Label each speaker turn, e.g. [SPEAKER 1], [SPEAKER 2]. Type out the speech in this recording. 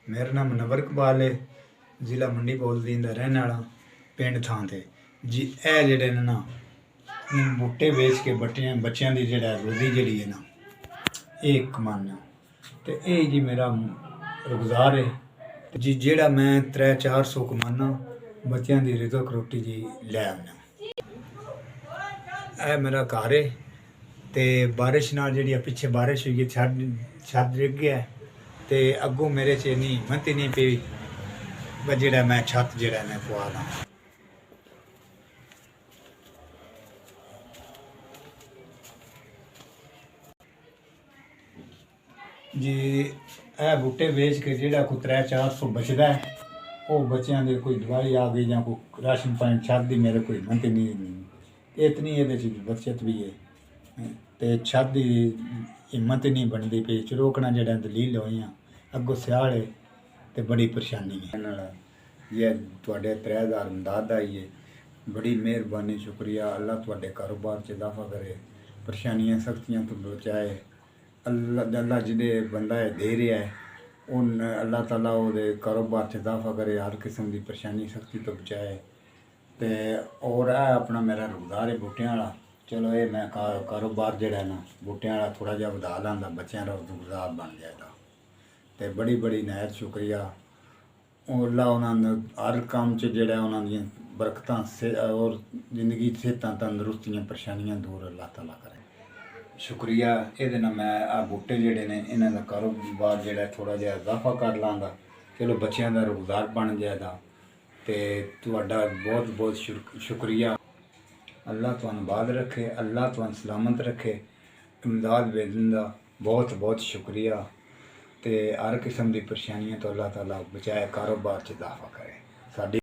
[SPEAKER 1] मेरा नाम मनवर इकबाल है, जिला मंडी बौलदीन दा रहने वाला, पिंड थां ते जी। ए जेह्ड़े ने ना बूटे बेच के बच्चों की जेह्ड़ा रोजी जेह्ड़ी है ना ये कमाना, तो ये जी मेरा रोज़गार है जी। जेह्ड़ा मैं 300-400 कमाना बच्चों की रिजक रोटी जी लै आना। ए मेरा घर है, तो बारिश नाल जेह्ड़ी पिछे बारिश हुई छत डिग गया, तो अगों मेरे च इन्नी हिम्मत ही नहीं पई जेह्ड़ा मैं छत जेह्ड़ा मैं पवा दा। जी ए बूटे बेच के जेह्ड़ा कोई 300-400 बचदा है, वो बच्चों की कोई दवाई आ गई या कोई राशन पानी छत दी मेरे कोई हिम्मत ही नहीं, इतनी ये बचत भी है। तो छत की हिम्मत ही नहीं बनती पई, चरोकना जेह्ड़ा दलील होइयां अगों स्याल है तो बड़ी परेशानी है। ये तुहाडे 3000 इमदाद आई है, बड़ी मेहरबानी, शुक्रिया। अल्लाह तुहाडे कारोबार च इजाफा करे, परेशानियां सख्तियां तो बचाए। अल्लाह जिहदे बंदा है दे रहा है उन अल्लाह ताला ओहदे कारोबार च इजाफा करे, हर किस्म की परेशानी सख्ती तो बचाए। ते और है अपना मेरा रोज़गार है बूटें वाला। चलो ये मैं कारोबार जेह्ड़ा ना बूटें वाला थोड़ा जिहा वधा लांदा, बच्चों का रोज़गार बन जाएगा। तो बड़ी बड़ी नहायत शुक्रिया। अल्लाह उन्होंने हर काम च जेह्ड़ा उन्हों दी बरकतां और जिंदगी सेहतां तंदरुस्तियां परेशानियां दूर अल्लाह ताला करे। शुक्रिया। ये मैं आ बूटे जेह्ड़े ने इन्हां दा कारोबार जेह्ड़ा थोड़ा जिहा इजाफा कर लांगा, चलो बच्चों का रोज़गार बन जाएगा। तो तुहाडा बहुत बहुत शुक्रिया। अल्लाह तुहानू बाद रखे, अल्लाह तुहानू सलामत रखे। इमदाद भेजन दा बहुत बहुत शुक्रिया। तो हर किस्म की परेशानियां तो अल्लाह ताला बचाए, कारोबार च इजाफा करे। साडी